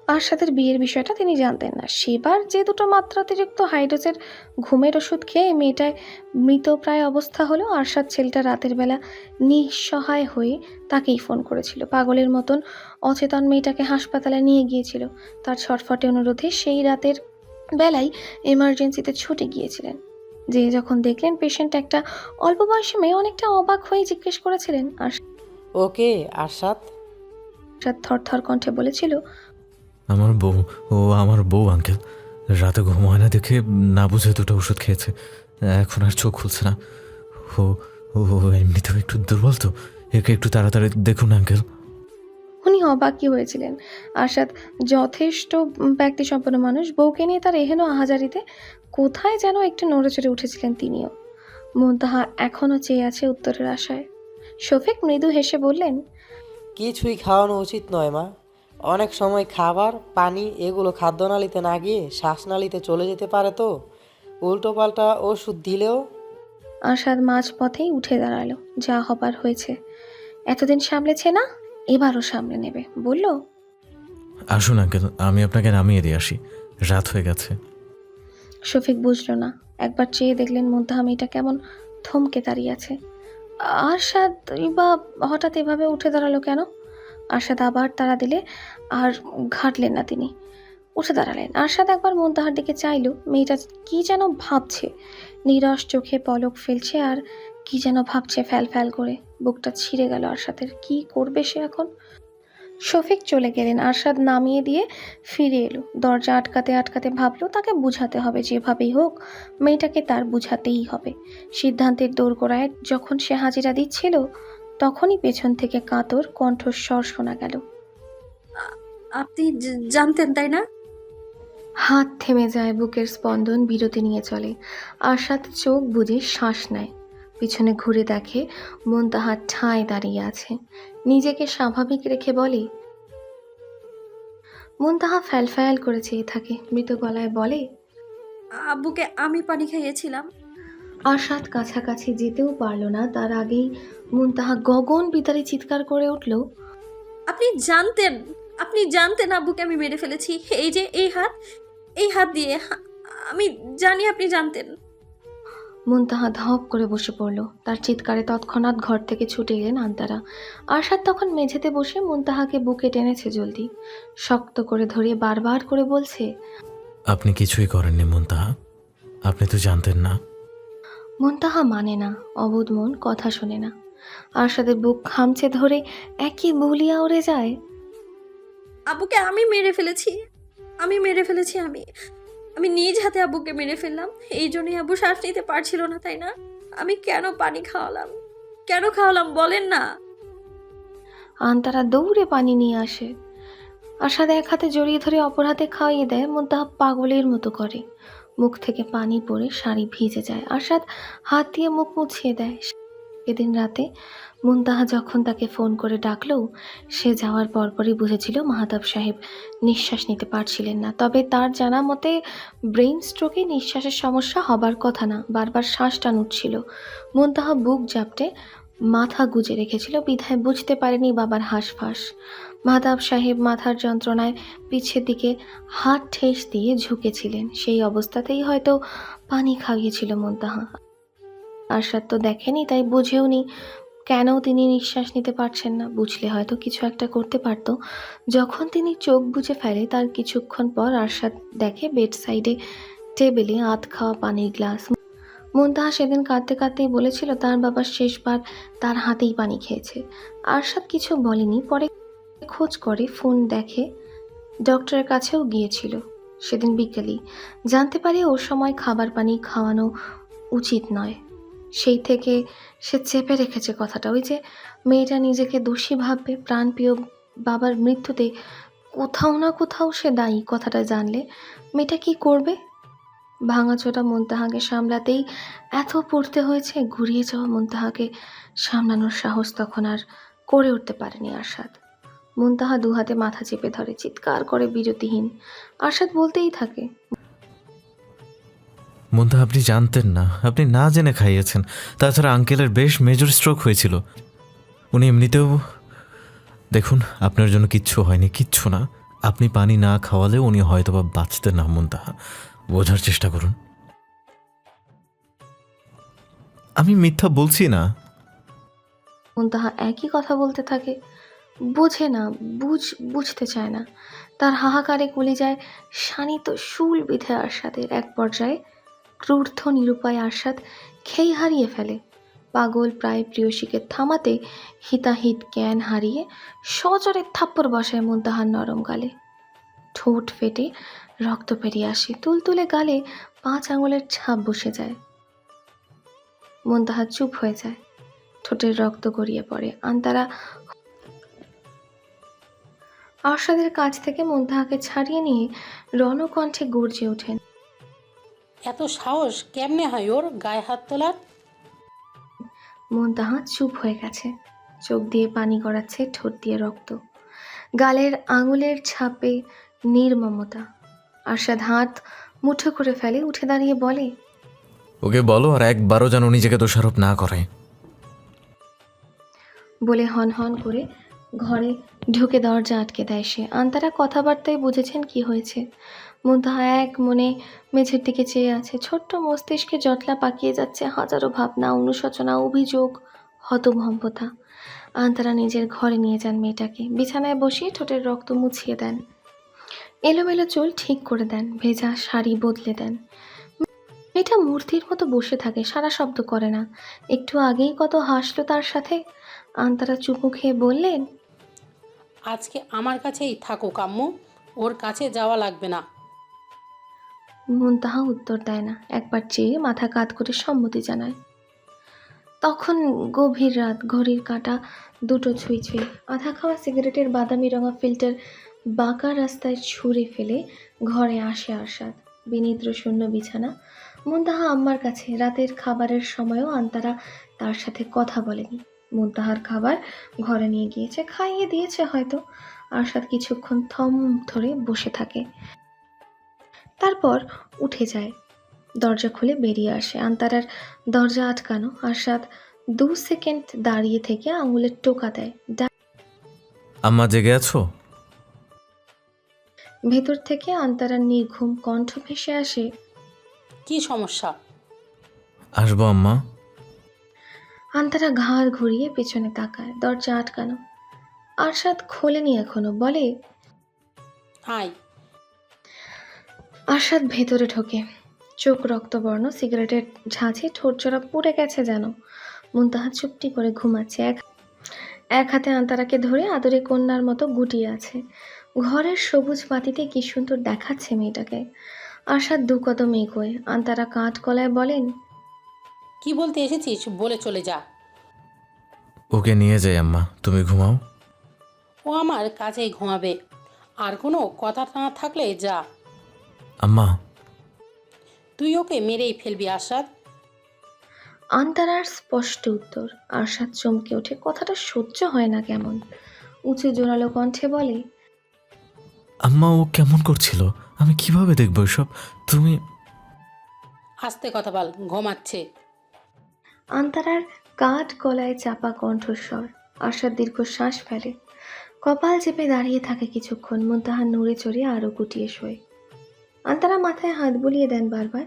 আরশাদের বিয়ের বিষয়টা তিনি জানতেন না। সেবার যে দুটো মাত্রাতিরিক্ত হাইড্রোজের ঘুমের ওষুধ খেয়ে মেয়েটায় মৃতপ্রায় অবস্থা হলো, আরশাদ ছেলেটা রাতের বেলা নিঃসহায় হয়ে তাকেই ফোন করেছিল। পাগলের মতন অচেতন মেয়েটাকে হাসপাতালে নিয়ে গিয়েছিল। তার ছটফটে অনুরোধে সেই রাতের বেলায় এমার্জেন্সিতে ছুটে গিয়েছিলেন। যে যখন দেখলেন পেশেন্ট একটা অল্প বয়সী মেয়ে, অনেকটা অবাক হয়ে জিজ্ঞেস করেছিলেন। ওকে আরশাদ। আরশাদ থরথর কণ্ঠে বলেছিল, আমার বউ। ও আমার বউ আঙ্কেল। রাতে ঘুম হয় না দেখে না বুঝে দুটো ওষুধ খেয়েছে, এখন আর চোখ খুলছে না। ও ও এমনিতেও একটু দুর্বল, তো একে একটু তাড়াতাড়ি দেখুন আঙ্কেল। উনি অবাকই হয়েছিলেন। আরশাদ যথেষ্ট ব্যক্তিসম্পন্ন মানুষ। বউকে নিয়ে তার এহেন আহাজারিতে কোথায় যেন একটু নড়েচড়ে উঠেছিলেন তিনিও। মুনতাহা এখনও চেয়ে আছে উত্তরের আশায়। শফিক মৃদু হেসে বললেন, কিছুই খাওয়ানো উচিত নয় মা। অনেক সময় খাবার পানি এগুলো খাদ্যনালীতে না গিয়ে শ্বাসনালীতে চলে যেতে পারে, তো উল্টোপাল্টা ওষুধ দিলেও। আরশাদ মাঝপথেই উঠে দাঁড়ালো। যা হবার হয়েছে, এতদিন সামলেছে না, এবারও সামলে নেবে বলল। আসুন আঙ্কেল, আমি আপনাকে নামিয়ে দিয়ে আসি, রাত হয়ে গেছে। শফিক বুঝল না। একবার চেয়ে দেখলেন মুনতাহা মেয়েটা কেমন থমকে দাঁড়িয়ে আছে। আরশাদ বা হঠাৎ এভাবে উঠে দাঁড়ালো কেন? আরশাদ আবার তাড়া দিলে আর ঘাটলেন না তিনি। উঠে দাঁড়ালেন। আরশাদ একবার মুনতাহার দিকে চাইল। মেয়েটা কি যেন ভাবছে, নিরস চোখে পলক ফেলছে আর কি যেন ভাবছে ফ্যাল ফ্যাল করে। বুকটা ছিঁড়ে গেল আরশাদের। কি করবে সে এখন? শফিক চলে গেলেন। আরশাদ নামিয়ে দিয়ে ফিরে এলো। দরজা আটকাতে আটকাতে ভাবলো তাকে বুঝাতে হবে, যেভাবেই হোক মেয়েটাকে তার বুঝাতেই হবে। সিদ্ধান্তের দোরগোড়ায় যখন সে হাজিরা দিচ্ছিল, তখনই পেছন থেকে কাতর কণ্ঠস্বর শোনা গেল। আপনি জানতেন তাই না? হাত থেমে যায়, বুকের স্পন্দন বিরতি নিয়ে চলে। আরশাদ চোখ বুজে শ্বাস নেয়। পিছনে ঘুরে দেখে মুনতাহা ঠায় দাঁড়িয়ে আছে। নিজেকে স্বাভাবিক রেখে বলে, মুনতাহা ফ্যাল করে চেয়ে থাকে। মৃত গলায় বলে, আব্বুকে আমি পানি খাইয়েছিলাম। আরশাদ কাছাকাছি যেতেও পারল না, তার আগেই মুনতাহা গগন বিতারে চিৎকার করে উঠল, আপনি জানতেন, আপনি জানতেন আব্বুকে আমি মেরে ফেলেছি। এই যে এই হাত দিয়ে আমি জানি আপনি জানতেন। মুনতাহা ধপ করে বসে পড়ল। তার চিৎকারে তৎক্ষণাৎ ঘর থেকে ছুটে এলেন আন্তারা। আরশাদ তখন মেঝেতে বসে মুনতাহাকে বুকে টেনেছে জলদি, শক্ত করে ধরিয়ে বারবার করে বলছে, আপনি কিছুই করেননি মুনতাহা, আপনি তো জানতেন না। মুনতাহা মানে না, অবোধ মন কথা শোনে না। আরশাদের বুক খামচে ধরে একই বুলিয়া উড়ে যায়। আব্বুকে আমি মেরে ফেলেছি, আমি মেরে ফেলেছি, আমি নিজ হাতে আব্বুকে মেরে ফেললাম। এই জন্যই আব্বু শ্বাস নিতে পারছিল না, তাই না? আমি কেন পানি খাওয়ালাম, কেন খাওয়ালাম বলেন না? আন্তারা দৌড়ে পানি নিয়ে আসে। আরশাদ এক হাতে জড়িয়ে ধরে অপর হাতে খাইয়ে দেয়। মুনতাহা পাগলের মতো করে। মুখ থেকে পানি পড়ে শাড়ি ভিজে যায়। আরশাদ হাত দিয়ে মুখ মুছিয়ে দেয়। সেদিন রাতে মুনতাহা যখন তাকে ফোন করে ডাকলো, সে যাওয়ার পরপরই বুঝেছিল মাহতাব সাহেব নিঃশ্বাস নিতে পারছিলেন না। তবে তার জানা মতে ব্রেইন স্ট্রোকে নিঃশ্বাসের সমস্যা হবার কথা না, বারবার শ্বাস টান উঠছিল। মুনতাহা বুক জাপটে মাথা গুজে রেখেছিল, বিধায় বুঝতে পারেনি বাবার হাঁসফাঁস। মাহতাব সাহেব মাথার যন্ত্রণায় পিছের দিকে হাত ঠেস দিয়ে ঝুঁকেছিলেন। সেই অবস্থাতেই হয়তো পানি খাইয়েছিল মুনতাহা। আরশাদ তো দেখেনি, তাই বুঝেওনি কেন তিনি নিঃশ্বাস নিতে পারছেন না। বুঝলে হয়তো কিছু একটা করতে পারত। যখন তিনি চোখ বুজে ফেলে, তার কিছুক্ষণ পর আরশাদ দেখে বেড সাইডে টেবিলে আধ খাওয়া পানির গ্লাস। মুনতাহা সেদিন কাঁদতে কাঁদতেই বলেছিল তার বাবা শেষবার তার হাতেই পানি খেয়েছে। আরশাদ কিছু বলেনি। পরে খোঁজ করে, ফোন দেখে, ডক্টরের কাছেও গিয়েছিল সেদিন বিকেলেই। জানতে পারে ওর সময় খাবার পানি খাওয়ানো উচিত নয়। সেই থেকে সে চেপে রেখেছে কথাটা। ওই যে মেয়েটা নিজেকে দোষী ভাববে, প্রাণপ্রিয় বাবার মৃত্যুতে কোথাও না কোথাও সে দায়ী। কথাটা জানলে মেয়েটা কি করবে? ভাঙাচোটা মুনতাহাকে সামলাতেই এত পড়তে হয়েছে। ঘুরিয়ে যাওয়া মুনতাহাকে সামলানোর সাহস তখন আর করে উঠতে পারেনি আরশাদ। মুনতাহা দুহাতে মাথা চেপে ধরে, চিৎকার করে বিরতিহীন। আরশাদ বলতেই থাকে, মুনতাহা, আপনি জানতেন না, আপনি না জেনে খাইয়েছেন। তাছাড়া আঙ্কেলের বেশ মেজর স্ট্রোক হয়েছিল। উনি এমনিতেও দেখুন, আপনার জন্য কিচ্ছু হয়নি, কিচ্ছু না। আপনি পানি না খাওয়ালে উনি হয়তোবা বাঁচতেন না মুনতাহা। বোঝার চেষ্টা করুন। আমি মিথ্যা বলছি না। মুনতাহা একই কথা বলতে থাকে। বোঝে না, বুঝতে চায় না। তার হাহাকারে কলিজায় শানিত শুল বিঁধে আরশাদের। এক পর্যায়ে ক্রূর্ধ নিরুপায় আরশাদ খেই হারিয়ে ফেলে। পাগল প্রায় প্রিয়সীকে থামাতে হিতাহিত জ্ঞান হারিয়ে সজোরে থাপ্পড় বসায় মুনতাহার নরম গালে। ঠোঁট ফেটে রক্ত বেরিয়ে আসে, তুলতুলে গালে 5 আঙুলের ছাপ বসে যায়। মুনতাহা চুপ হয়ে যায়, ঠোঁটের রক্ত গড়িয়ে পড়ে। আন্তারা আরশাদের কাছ থেকে মুনতাহাকে ছাড়িয়ে নিয়ে রণকণ্ঠে গর্জে ওঠেন। এত সাহস কেমনে হয় ওর গায়ে হাত তোলার? মুনতাহা চুপ হয়ে গেছে, চোখ দিয়ে পানি গড়াচ্ছে, ঠোঁট দিয়ে রক্ত, গালের আঙুলের ছাপে নির্মমতা। আরশাদ হাত মুঠো করে ফেলে, উঠে দাঁড়িয়ে বলে, ওকে বলো আর একবারও যেন নিজেকে দোষারোপ না করে। বলে হন হন করে ঘরে ঢুকে দরজা আটকে দেয় সে। আন্তারা কথাবার্তায় বুঝেছেন কি হয়েছে। মুনতাহা এক মনে মেঝের দিকে চেয়ে আছে। ছোট্ট মস্তিষ্কে জটলা পাকিয়ে যাচ্ছে হাজারো ভাবনা, অনুশোচনা, অভিযোগ, হতভম্বতা। আন্তারা নিজের ঘরে নিয়ে যান মেয়েটাকে, বিছানায় বসিয়ে ঠোঁটের রক্ত মুছিয়ে দেন, এলোমেলো চুল ঠিক করে দেন, ভেজা শাড়ি বদলে দেন। মেয়েটা মূর্তির মতো বসে থাকে, সারা শব্দ করে না। একটু আগেই কত হাসলো তার সাথে। আন্তারা চুমু খেয়ে বললেন, আজকে আমার কাছেই থাকুক আম্মু, ওর কাছে যাওয়া লাগবে না। মুনতাহা উত্তর দেয় না, একবার চেয়ে মাথা কাত করে সম্মতি জানায়। তখন গভীর রাত, ঘড়ির কাঁটা দুটো ছুঁই ছুঁই। আধা খাওয়া সিগারেটের বাদামি রঙা ফিল্টার বাঁকা রাস্তায় ছুঁড়ে ফেলে ঘরে আসে আরশাদ। বিনিদ্র শূন্য বিছানা, মুনতাহা আম্মার কাছে। রাতের খাবারের সময়ও আন্তারা তার সাথে কথা বলেনি। মুনতাহার খাবার ঘরে নিয়ে গিয়েছে, খাইয়ে দিয়েছে হয়তো। আরশাদ কিছুক্ষণ থম ধরে বসে থাকে, তারপর উঠে যায়, দরজা খুলে বেরিয়ে আসে। আন্তারার দরজা আটকানো। আরশাদ 2 সেকেন্ড দাঁড়িয়ে থেকে আঙুলের টোকা দেয়। আম্মা জেগে আছো? ভেতর থেকে আন্তারার নির্ঘুম কণ্ঠ ভেসে আসে, কি সমস্যা? আসবো আম্মা। আন্তারা ঘাড় ঘুরিয়ে পেছনে তাকায়, দরজা আটকানো। আরশাদ খোলেনি এখনো, বলে, আয়। আরশাদ ভেতরে ঢোকে, চোখ রক্তবর্ণ, সিগারেটের ঝাঁঝে ঠোঁট জোড়া পুড়ে গেছে যেন। মুনতাহা চুপটি করে ঘুমাচ্ছে, এক হাতে আন্তারাকে ধরে আদরে কন্যার মতো গুটিয়ে আছে। ঘরের সবুজ বাতিতে কি সুন্দর দেখাচ্ছে মেয়েটাকে। আরশাদ 2 কদম এগোয়। আন্তারা কাঠ গলায় বলেন, কি বলতে এসেছিস বলে চলে যা। ওকে নিয়ে যাই আম্মা, তুমি ঘুমাও। ও আমার কাছেই ঘুমাবে, আর কোনো কথা না থাকলে যা। আম্মা। তুই ওকে মেরেই ফেলবি আশাদ। আন্তারার স্পষ্ট উত্তর। আরশাদ চমকে ওঠে, কথাটা সহ্য হয় না কেমন। উঁচু জোরালো কণ্ঠে বলে, আম্মা ও কেমন করছিল, আমি কিভাবে দেখবো এসব? তুমি আস্তে কথা বল, ঘুমাচ্ছে। আন্তারার কাঠ গলায় চাপা কণ্ঠস্বর। আরশাদ দীর্ঘশ্বাস ফেলে, কপাল চেপে দাঁড়িয়ে থাকে কিছুক্ষণ। মুনতাহা নড়ে চড়ে আরও গুটিয়ে শোয়। আন্তারা মাথায় হাত বুলিয়ে দেন বারবার।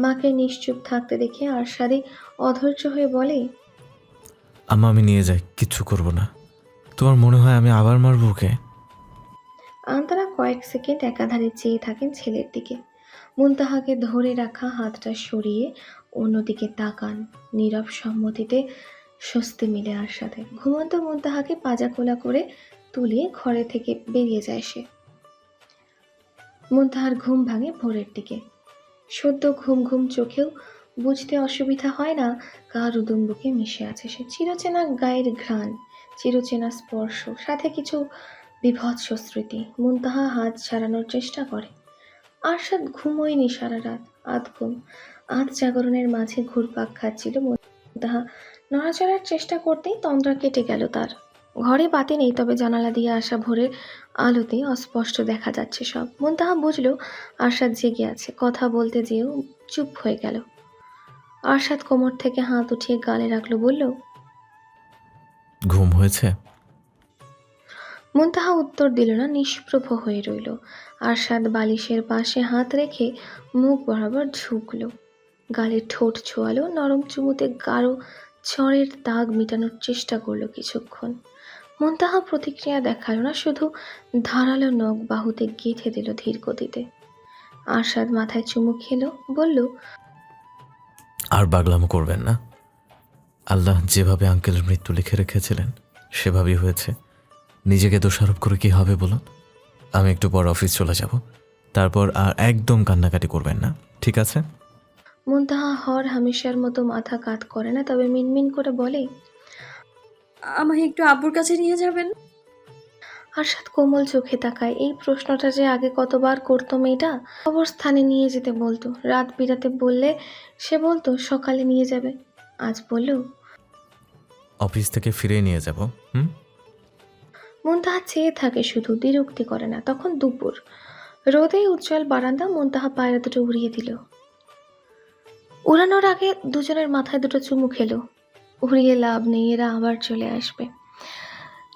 মাকে নিশ্চুপ থাকতে দেখে আরশাদে অধৈর্য হয়ে বলে, আম্মা আমি নিয়ে যাই, কিচ্ছু করবো না। তোমার মনে হয় আমি আবার মারবো ওকে? আন্তারা কয়েক সেকেন্ড একাধারে চেয়ে থাকেন ছেলের দিকে। মুনতাহাকে ধরে রাখা হাতটা সরিয়ে অন্যদিকে তাকান। নীরব সম্মতিতে স্বস্তি মিলে আরশাদে। ঘুমন্ত মুনতাহাকে পাজা কোলা করে তুলে ঘরে থেকে বেরিয়ে যায় সে। মুনতাহার ঘুম ভাঙে ভোরের দিকে। সদ্য ঘুম ঘুম চোখেও বুঝতে অসুবিধা হয় না কার উদুম্বুকে মিশে আছে সে। চিরচেনা গায়ের ঘ্রাণ, চিরচেনা স্পর্শ, সাথে কিছু বিভৎস স্মৃতি। মুনতাহা হাত ছাড়ানোর চেষ্টা করে। আরশাদ ঘুমোয়নি সারা রাত, আধঘুম, আধ জাগরণের মাঝে ঘুরপাক খাচ্ছিল। মুনতাহা নড়াচড়ার চেষ্টা করতেই তন্দ্রা কেটে গেল তার। ঘরে বাতি নেই, তবে জানালা দিয়ে আসা ভোরের আলোতে অস্পষ্ট দেখা যাচ্ছে সব। মুনতাহা বুঝলো আরশাদ জেগে আছে, কথা বলতে যেও চুপ হয়ে গেল। আরশাদ কোমর থেকে হাত উঠিয়ে গালে রাখলো, বলল, ঘুম হয়েছে? মুনতাহা উত্তর দিল না, নিষ্প্রভ হয়ে রইল। আরশাদ বালিশের পাশে হাত রেখে মুখ বরাবর ঝুঁকল, গালের ঠোঁট ছোঁয়ালো, নরম চুমুতে গাঢ় চড়ের দাগ মেটানোর চেষ্টা করলো কিছুক্ষণ। মুনতাহা প্রতিক্রিয়া দেখালো না, শুধু ধারালো নখ বাহুতে গেঁথে দিল ধীর গতিতে। আরশাদ মাথায় চুমু খেলো, বলল, আর পাগলামো করবেন না। আল্লাহ যেভাবে আঙ্কেলের মৃত্যু লিখে রেখেছিলেন সেভাবেই হয়েছে। নিজেকে দোষারোপ করে কি হবে বলুন? আমি একটু পর অফিস চলে যাব, তারপর আর একদম কান্নাকাটি করবেন না, ঠিক আছে? মুনতাহা হর হামেশার মতো মাথা কাত করে না, তবে মিনমিন করে বলে, আমায় একটু আব্বুর কাছে নিয়ে যাবেন? আরশাদ কোমল চোখে তাকায়। এই প্রশ্নটা যে আগে কতবার করতো মেয়েটা। অবস্থানে নিয়ে যেতে বলতো, রাত বিরাতে বললে সে বলতো সকালে নিয়ে যাবে। আজ বলল। অফিস থেকে ফিরে নিয়ে যাব। মুনতাহা চেয়ে থাকে শুধু, বিরক্তি করে না। তখন দুপুর, রোদে উজ্জ্বল বারান্দা। মুনতাহা পায়রা দুটো উড়িয়ে দিল। উড়ানোর আগে দুজনের মাথায় দুটো চুমু খেলো। উড়িয়ে লাভ নেই, এরা আবার চলে আসবে।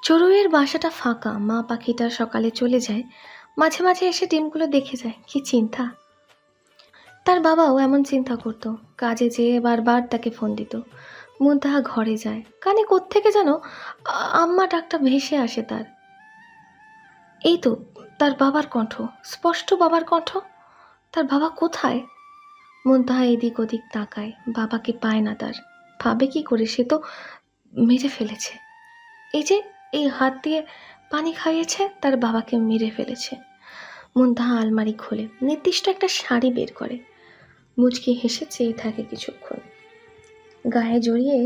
চড়ুইয়ের বাসাটা ফাঁকা। মা পাখিটা সকালে চলে যায়, মাঝে মাঝে এসে ডিমগুলো দেখে যায়। কি চিন্তা! তার বাবাও এমন চিন্তা করতো। কাজে যেয়ে বারবার তাকে ফোন দিত। মুনতাহা ঘরে যায়, কানে কোত্থেকে যেন আম্মা ডাকটা ভেসে আসে তার। এই তো তার বাবার কণ্ঠ, স্পষ্ট বাবার কণ্ঠ। তার বাবা কোথায়? মুনতাহা এদিক ওদিক তাকায়, বাবাকে পায় না তার। ভাবে কি করে, সে তো মেরে ফেলেছে। এই যে এই হাত দিয়ে পানি খাইয়েছে, তার বাবাকে মেরে ফেলেছে। মুনতাহা আলমারি খোলে, নির্দিষ্ট একটা শাড়ি বের করে, মুচকি হেসে চেয়ে থাকে কিছুক্ষণ। গায়ে জড়িয়ে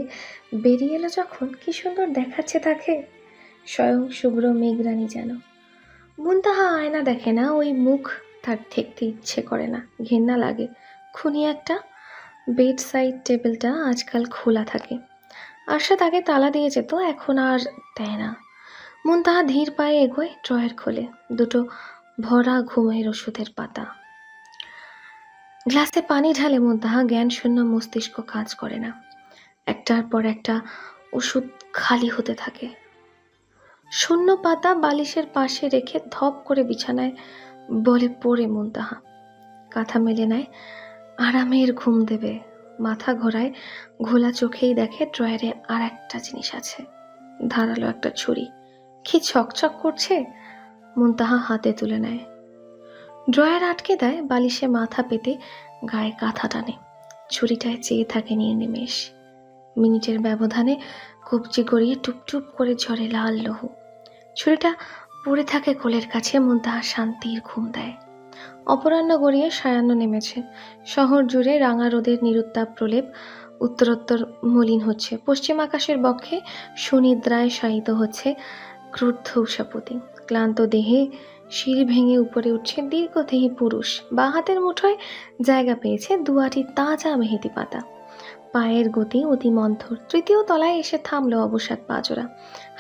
বেরিয়ে এলো যখন, কি সুন্দর দেখাচ্ছে তাকে, স্বয়ং শুভ্র মেঘরানী যেন। মুনতাহা আয়না দেখে না, ওই মুখ তার দেখতে ইচ্ছে করে না, ঘেন্না লাগে। খুনি একটা। বেড সাইড টেবিলটা আজকাল খোলা থাকে। আরশাদ আগে তালা দিয়ে যেত, এখন আর দেয় না। মুনতাহা ধীর পায়ে এগোয়, ড্রয়ার খোলে, দুটো ভরা ঘুমের ওষুধের পাতা। গ্লাসে পানি ঢালে মুনতাহা। জ্ঞান শূন্য মস্তিষ্ক কাজ করে না। একটার পর একটা ওষুধ খালি হতে থাকে। শূন্য পাতা বালিশের পাশে রেখে ধপ করে বিছানায় বলে পড়ে মুনতাহা। কাঁথা মেলে নেয়, আরামের ঘুম দেবে। মাথা ঘোরায়, ঘোলা চোখেই দেখে ড্রয়ারে আর একটা জিনিস আছে, ধারালো একটা ছুরি। কি চকচক করছে! মুনতাহা হাতে তুলে নেয়, ড্রয়ার আটকে দেয়, বালিশে মাথা পেতে গায়ে কাঁথা টানে। ছুরিটায় চেয়ে থাকে নির্নিমেষ। মিনিটের ব্যবধানে কবজি গড়িয়ে টুপটুপ করে ঝরে লাল লহু। ছুরিটা পড়ে থাকে কোলের কাছে। মুনতাহা শান্তির ঘুম দেয়। অপরাহ্ন গড়িয়ে সায়াহ্ন নেমেছে। শহর জুড়ে রাঙা রোদের নিরুত্তাপ প্রলেপ উত্তরোত্তর মলিন হচ্ছে। পশ্চিম আকাশের বক্ষে সুনিদ্রায় শায়িত হচ্ছে ক্রুদ্ধ উষাপতি। ক্লান্ত দেহে সিঁড়ি ভেঙে উপরে উঠছে দীর্ঘদেহী পুরুষ। বাঁ হাতের মুঠোয় জায়গা পেয়েছে দুয়াটি তাজা মেহেদি পাতা। পায়ের গতি অতি মন্থর। তৃতীয় তলায় এসে থামলো অবসাদ পাজোরা।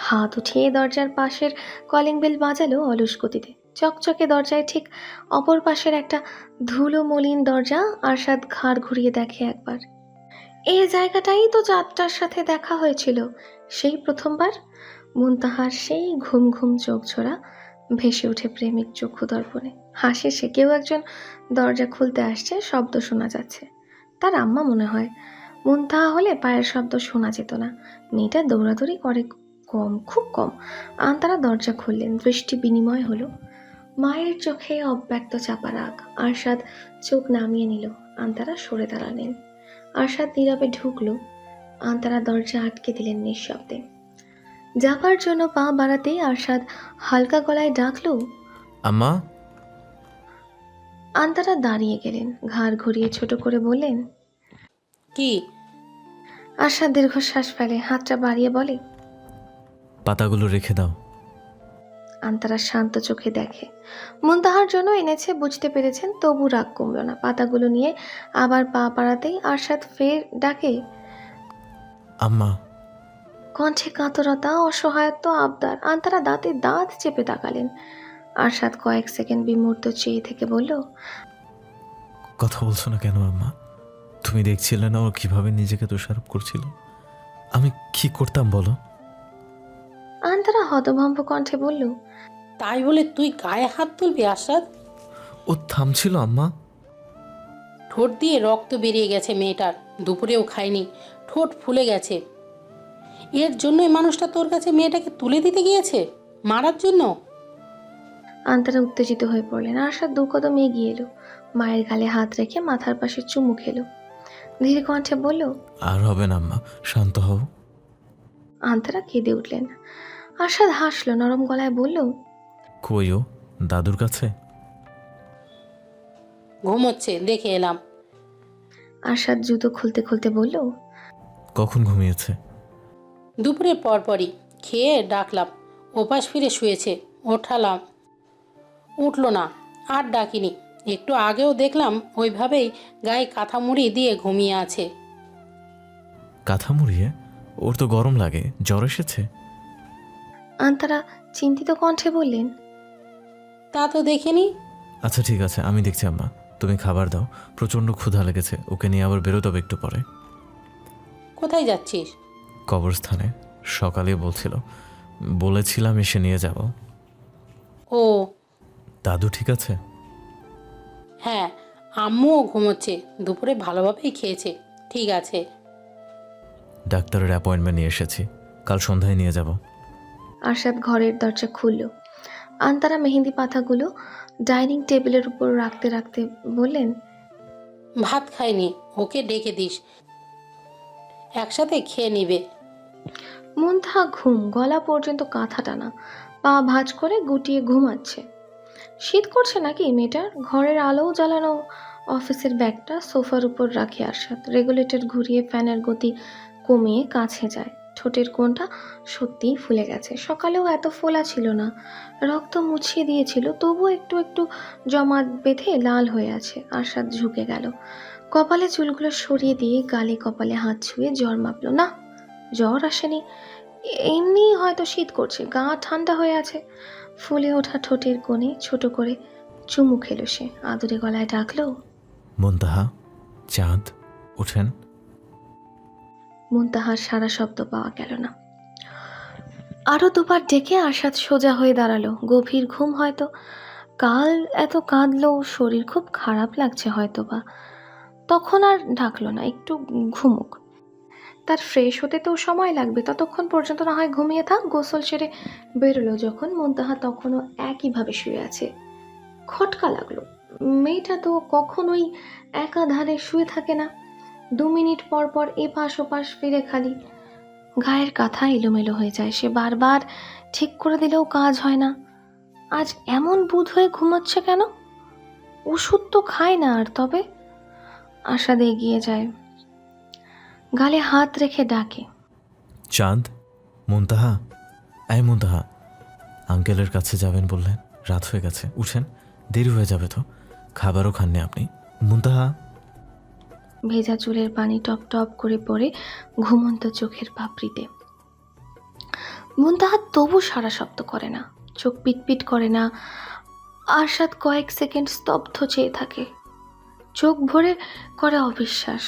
হাত উঠিয়ে দরজার পাশের কলিং বেল বাজালো অলস গতিতে। চকচকে দরজায় ঠিক অপর পাশের একটা ধুলো মলিন দরজা। আরশাদ ঘাড় ঘুরিয়ে দেখে একবার। এই জায়গাটাই তো যাত্রার সাথে দেখা হয়েছিল সেই প্রথমবার। মুনতাহার সেই ঘুম ঘুম চোখ ছোড়া ভেসে ওঠে প্রেমিক চক্ষু দর্পণে। হাসে সে, কেউ একজন দরজা খুলতে আসছে, শব্দ শোনা যাচ্ছে। তার আম্মা মনে হয়। মুনতাহা হলে পায়ের শব্দ শোনা যেত না। মেয়েটা দৌড়াদৌড়ি করে কম, খুব কম। আন্তারা দরজা খুললেন, দৃষ্টি বিনিময় হলো। মায়ের চোখে অব্যক্ত চাপা রাগ। আরশাদ চোখ নামিয়ে নিল। আন্তারা সরে দাঁড়ালেন। আরশাদ নীরবে ঢুকলো। আন্তারা দরজা আটকে দিলেন নিঃশব্দে। যাবার জন্য পা বাড়াতেই আরশাদ হালকা গলায় ডাকলো, আম্মা। আন্তারা দাঁড়িয়ে গেলেন, ঘাড় ঘুরিয়ে ছোট করে বললেন, কি? আরশাদ দীর্ঘশ্বাস ফেলে, হাতটা বাড়িয়ে বলে, পাতাগুলো রেখে দাও। আন্তারা শান্ত চোখে দেখে। মুনতাহার জন্য এনেছে বুঝতে পেরেছেন, তবু রাগ কমল না। পাতাগুলো নিয়ে আবার পা পাড়াতেই আরশাদ ফের ডাকে, আম্মা। কণ্ঠে কাতরতা, অসহায়ত্ব, আবদার। আন্তারা দাঁতে দাঁত চেপে তাকালেন। আরশাদ কয়েক সেকেন্ড বিমূর্ত চেয়ে থেকে বলল, কথা বলছো না কেন আম্মা? তুমি দেখছিলে না ও কিভাবে নিজেকে দোষারোপ করছিল? আমি কি করতাম বলো? আন্তারা আন্তরা হতভম্ব কণ্ঠে বলল, তাই বলে তুই গায়ে হাত তুলবি আশরাত? ও থামছিল আম্মা। ঠোঁট দিয়ে রক্ত বেরিয়ে গেছে মেয়েটার, দুপুরেও খায়নি, ঠোঁট ফুলে গেছে। এর জন্যই মানুষটা তোর কাছে মেয়েটাকে তুলে দিতে গিয়েছে, মারার জন্য? আন্তরা উত্তেজিত হয়ে পড়লেন। আশাদ দু কদম এগিয়ে এলো, মায়ের গালে হাত রেখে মাথার পাশে চুমু খেলো। ধীরে কণ্ঠে বলল, আর হবে না আম্মা, শান্ত হও। আন্তরা কেঁদে উঠলেন। আশাদ হাসলো, নরম গলায় বলল, কই ও? দাদুর কাছে? ঘুমোচ্ছে, দেখে এলাম। আশাদ জুতো খুলতে খুলতে বলল, কখন ঘুমিয়েছে? দুপুরের পরপরই খেয়ে ডাকলাম, ওপাশ ফিরে শুয়েছে, ওঠালাম, উঠলো না, আর ডাকিনি। একটু আগেও দেখলাম ওইভাবেই গায়ে কাঁথা মুড়ি দিয়ে ঘুমিয়ে আছে। কাঁথা মুড়িয়ে? ওর তো গরম লাগে, জ্বর এসেছে। আন্তরা চিন্তিত কণ্ঠে বললেন, তা তো দেখিনি। আচ্ছা ঠিক আছে, আমি দেখছি আম্মা, তুমি খাবার দাও, প্রচণ্ড ক্ষুধা লেগেছে। ওকে নিয়ে আবার বেরোতে হবে একটু পরে। কোথায় যাচ্ছিস? কবরস্থানে, সকালে বলছিল, বলেছিলাম এসে নিয়ে যাব। ও দাদু ঠিক আছে? হ্যাঁ, আম্মুও ঘুমোচ্ছে, দুপুরে ভালোভাবেই খেয়েছে, ঠিক আছে। ডাক্তারের অ্যাপয়েন্টমেন্ট নিয়ে এসেছি, কাল সন্ধ্যায় নিয়ে যাব। আশাদ ঘরের দরজা খুলল। আন্তরা মেহেন্দি পাতাগুলো ডাইনিং টেবিলের উপর রাখতে রাখতে বললেন, ভাত খায়নি, ওকে ডেকে দিস, একসাথে খেয়ে নিবে। মুন্থা ঘুম, গলা পর্যন্ত কাঁথা টানা, পা ভাঁজ করে গুটিয়ে ঘুমাচ্ছে। শীত করছে নাকি মেয়েটার? ঘরের আলোও জ্বালানো অফিসের ব্যাগটা সোফার উপর রাখে আশাদ। রেগুলেটর ঘুরিয়ে ফ্যানের গতি কমিয়ে কাছে যায়। ঠোঁটের কোণটা সত্যিই ফুলে গেছে। সকালেও এত ফোলা ছিল না, রক্ত মুছিয়ে দিয়েছিল, তবুও একটু একটু জমাট বেঁধে লাল হয়ে আছে। আশাদ ঝুঁকে গেল, কপালে চুলগুলো সরিয়ে দিয়ে গালে কপালে হাত ছুঁয়ে জ্বর মাপল। না, জ্বর আসেনি, এমনি হয়তো শীত করছে, গা ঠান্ডা হয়ে আছে। ফুলে ওঠা ঠোঁটের কোণে ছোট করে চুমু খেলো সে। আদুরে গলায় ডাকলো, মুনতাহা, চাঁদ, ওঠেন। মুনতাহার সারা শব্দ পাওয়া গেল না। আরো দুবার ডেকে আশাদ সোজা হয়ে দাঁড়ালো। গভীর ঘুম হয়তো, কাল এত কাঁদলো, শরীর খুব খারাপ লাগছে হয়তো বা। তখন আর ডাকলো না, একটু ঘুমুক, তার ফ্রেশ হতে তো সময় লাগবে, ততক্ষণ পর্যন্ত না হয় ঘুমিয়ে থাক। গোসল সেরে বেরোলো যখন, মুনতাহা তখনও একইভাবে শুয়ে আছে। খটকা লাগলো, মেয়েটা তো কখনোই একাধারে শুয়ে থাকে না। 2 মিনিট পর পর এপাশ ওপাশ ফিরে খালি গায়ের কাঁথা এলোমেলো হয়ে যায়। সে বারবার ঠিক করে দিলেও কাজ হয় না। আজ এমন বুধ হয়ে ঘুমোচ্ছে কেন? ওষুধ তো খায় না আর। তবে আশাদ এগিয়ে যায়, গালে হাত রেখে ডাকে, চাঁদ, মুনতাহা, এই মুনতাহা, আঙ্কেলের কাছে যাবেন বললেন, রাত হয়ে গেছে, উঠেন, দেরি হয়ে যাবে তো, খাবারও খাননি আপনি। মুনতাহা। ভেজা চুলের পানি টপ টপ করে পড়ে ঘুমন্ত চোখের পাপড়িতে। মুনতাহা তবু সারা শব্দ করে না, চোখ পিটপিট করে না। আরশাদ কয়েক সেকেন্ড স্তব্ধ চেয়ে থাকে, চোখ ভরে করে অবিশ্বাস,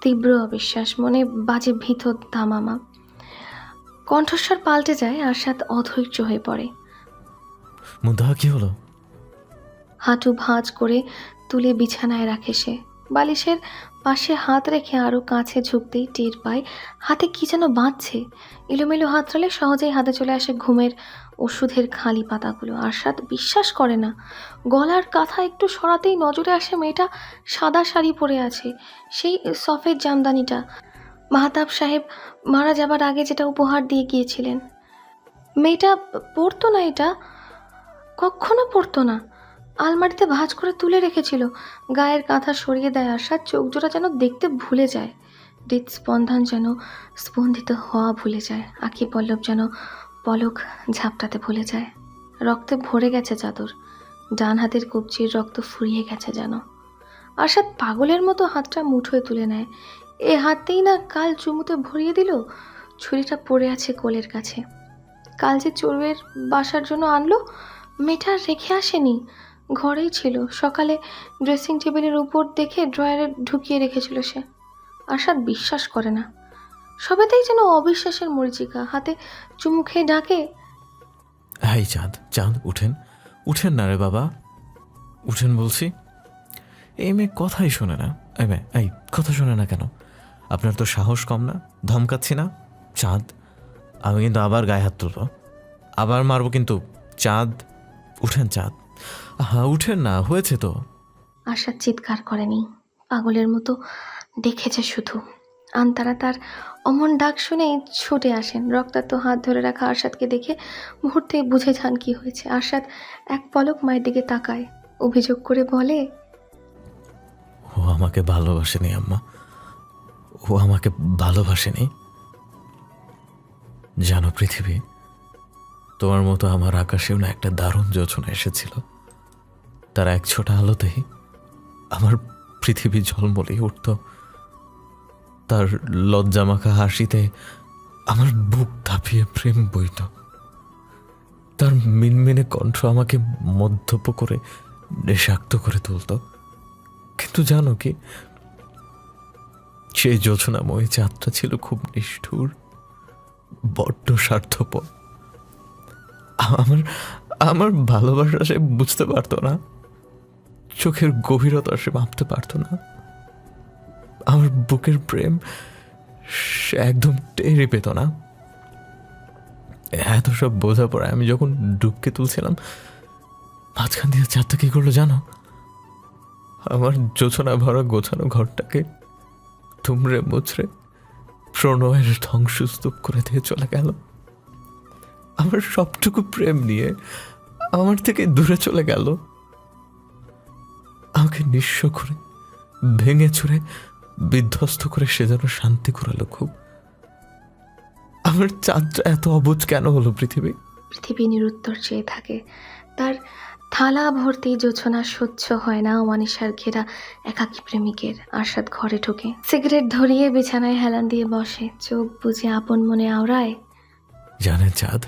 তীব্র অবিশ্বাস, মনে বাজে ভীত ধামামা। কণ্ঠস্বর পাল্টে যায়, আরশাদ অধৈর্য হয়ে পড়ে। মুনতাহা, কি হলো? হাঁটু ভাঁজ করে তুলে বিছানায় রাখে সে। বালিশের পাশে হাত রেখে আরও কাছে ঝুঁকতেই টের পায় হাতে কি যেন বাঁধছে। এলোমেলো হাত রালে সহজেই হাতে চলে আসে ঘুমের ওষুধের খালি পাতাগুলো। আরশাদ বিশ্বাস করে না। গলার কাঁথা একটু সরাতেই নজরে আসে মেয়েটা সাদা শাড়ি পরে আছে, সেই সফেদ জামদানিটা মাহতাব সাহেব মারা যাবার আগে যেটা উপহার দিয়ে গিয়েছিলেন। মেয়েটা পরতো না এটা, কখনো পরতো না। আলমারিতে ভাঁজ করে তুলে রেখেছিল। গায়ের কাঁথা সরিয়ে দেয় আশাদ, চোখ জোড়া যেন দেখতে ভুলে যায়, হৃদস্পন্দন যেন স্পন্দিত হওয়া ভুলে যায়, আঁখি পল্লব যেন পলক ঝাপটাতে ভুলে যায়। রক্তে ভরে গেছে চাদর, ডান হাতের কবজির রক্ত ফুরিয়ে গেছে যেন। আশাদ পাগলের মতো হাতটা মুঠোয় তুলে নেয়। এ হাতেই না কাল চুমুতে ভরিয়ে দিল। ছুরিটা পড়ে আছে কোলের কাছে। কাল যে চোরের বাসার জন্য আনলো, মেয়েটা রেখে আসেনি, ঘরেই ছিল। সকালে ড্রেসিং টেবিলের উপর দেখে ড্রয়ারে ঢুকিয়ে রেখেছিল সে। আশাদ বিশ্বাস করে না। সবেতেই যেন অবিশ্বাসের মরিচিকা, হাতে চুমু খেয়ে ডাকে, এই চাঁদ, চাঁদ উঠেন, উঠেন না রে বাবা, উঠেন বলছি। এই মেয়ে কথাই শোনে না। এই মেয়ে, এই কথা শোনে না কেন? আপনার তো সাহস কম না? ধমকাচ্ছি না? চাঁদ, আমি কিন্তু আবার গায়ে হাত তুলব, আবার মারবো কিন্তু। চাঁদ, উঠেন চাঁদ, হ্যাঁ উঠেন না, হয়েছে তো। আশা চিৎকার করেনি, পাগলের মতো দেখেছে শুধু। আন্তারা তার অমন ডাক শুনেই ছুটে আসেন। রক্তাক্ত হাত ধরে রাখা আরশাদকে দেখে মুহূর্তেই বুঝে যান কি হয়েছে। আরশাদ এক পলক মায়ের দিকে তাকায়, অভিযোগ করে বলে, ও আমাকে ভালোবাসেনি আম্মা, ও আমাকে ভালোবাসেনি। জানো পৃথিবী, তোমার মতো আমার আকাশেও না একটা দারুণ যোচনা এসেছিল। তার এক ছোটা আলোতেই আমার পৃথিবী ঝলমলিয়ে উঠত। তার লজ্জামাখা হাসিতে আমার বুক ধাপিয়ে প্রেম বইত। তার মিনমিনে কণ্ঠ আমাকে মদ্যপ করে নেশাক্ত করে তুলত। কিন্তু জানো কি, সেই যোচনাময় চাঁদটা ছিল খুব নিষ্ঠুর, বড্ড স্বার্থপর। আমার আমার ভালোবাসা সে বুঝতে পারতো না, চোখের গভীরতা সে ভাবতে পারতো না, আমার বুকের প্রেম সে একদম টেরই পেত না। এত সব বোঝা পড়ে আমি যখন ডুবকে তুলছিলাম, মাঝখান দিয়ে চাঁদটা কি করলো জানো? আমার যোচনা ভরা গোছানো ঘরটাকে তুমড়ে মুচড়ে প্রণয়ের ধ্বংসস্তূপ করে দিয়ে চলে গেল। আমার সবটুকু প্রেম নিয়ে আমার থেকে দূরে চলে গেল। আমাকে নিঃস্ব করে, ভেঙে চুরে, বিধ্বস্ত করে সে যেন শান্তি করালো খুব। আমার চাঁদটা এত অবুঝ কেন হলো পৃথিবী? পৃথিবী নিরুত্তর চেয়ে থাকে। তার থালা ভর্তি যোছনা সহ্য হয় না অমানিসার ঘেরা একাকী প্রেমিকের। আরশাদ ঘরে ঢোকে, সিগারেট ধরিয়ে বিছানায় হেলান দিয়ে বসে, চোখ বুজে আপন মনে আওড়ায়, জানেন চাঁদ,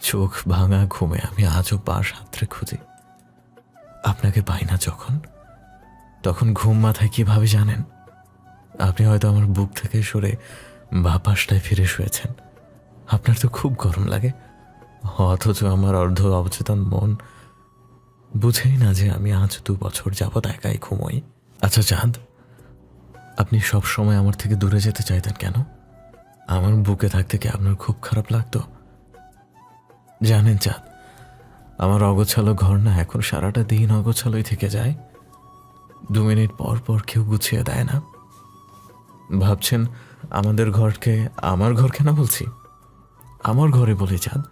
চোখ ভাঙা ঘুমে আমি আজও পাশ হাতরে খুঁজি। আপনাকে পাই না যখন, তখন ঘুম মাথায় কিভাবে জানেন? আপনি হয়তো আমার বুক থেকে সরে বাপাসটায় ফিরে শুয়েছেন। আপনার তো খুব গরম লাগে, অথচ আমার অর্ধ অবচেতন মন বুঝেই না যে আমি আজ 2 বছর যাবৎ একাই ঘুমোই। আচ্ছা চাঁদ, আপনি সব সময় আমার থেকে দূরে যেতে চাইতেন কেন? আমার বুকে থাকতে কি আপনার খুব খারাপ লাগতো? জানেন চাঁদ, আমার অগোছালো ঘর না এখন সারাটা দিন অগোছালোই থেকে যায়। 2 মিনিট পর পর কেউ গুছিয়ে দেয় না। ভাবছেন আমাদের ঘরকে আমার ঘর কেন বলছি? আমার ঘরে বলে চাঁদ,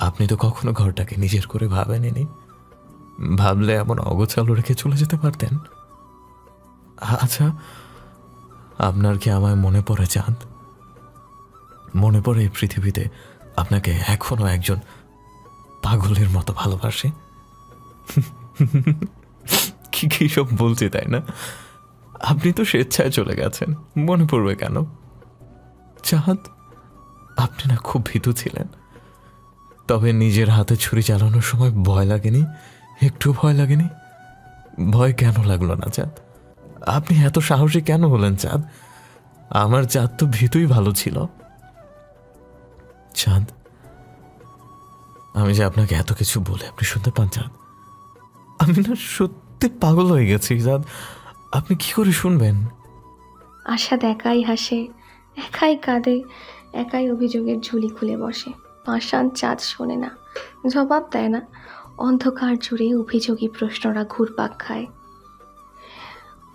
আপনি তো কখনো ঘরটাকে নিজের করে ভাবেননি। ভাবলে এমন অগোছালো রেখে চলে যেতে পারতেন। আচ্ছা, আপনার কি আমায় মনে পড়ে চাঁদ? মনে পড়ে এই পৃথিবীতে আপনাকে এখনো একজন পাগলের মতো ভালোবাসে? কি কি সব বলছি তাই না? আপনি তো স্বেচ্ছায় চলে গেছেন, মনে পড়বে কেন? চাঁদ, আপনি না খুব ভীতু ছিলেন, তবে নিজের হাতে ছুরি চালানোর সময় ভয় লাগেনি? একটু ভয় লাগেনি? ভয় কেন লাগলো না চাঁদ? আপনি এত সাহসী কেন হলেন চাঁদ? আমার চাঁদ তো ভীতুই ভালো ছিল। চাঁদ, আমি যে আপনাকে এত কিছু বলে আপনি শুনতে পান চাঁদ? আমি না সত্যি পাগল হয়ে গেছি চাঁদ, আপনি কি করে শুনবেন? আশাদ একাই হাসে, একাই কাঁদে, একাই অভিযোগের ঝুলি খুলে বসে। পাষাণ চাঁদ শোনে না, জবাব দেয় না। অন্ধকার জুড়ে অভিযোগী প্রশ্নরা ঘুরপাক খায়।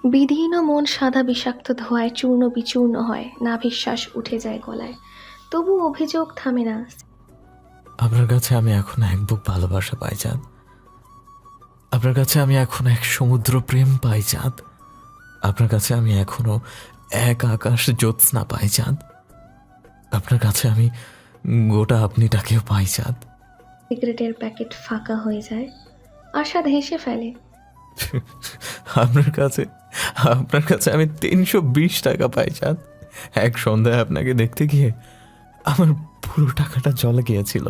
বিদীর্ণ মন সাদা বিষাক্ত ধোঁয়ায় চূর্ণ বিচূর্ণ হয়, নাভিশ্বাস উঠে যায় গলায়। তবু অভিযোগ থামে না। আপনার কাছে আমি এখন এক বুক ভালোবাসা পাই চাঁদ। আপনার কাছে আমি এখন এক সমুদ্র প্রেম পাই চাঁদ। আপনার কাছে আমি এখনো এক আকাশ জ্যোৎস্না পাই চাঁদ। আপনার কাছে আমি গোটা আপনিটাকেও পাই চাঁদ। সিগারেটের প্যাকেট ফাঁকা হয়ে যায়। আশাদ হেসে ফেলে, আপনার কাছে আমি 320 টাকা পাই চাঁদ। এক সন্ধ্যায় আপনাকে দেখতে গিয়ে আমার পুরো টাকাটা জলে গিয়েছিল।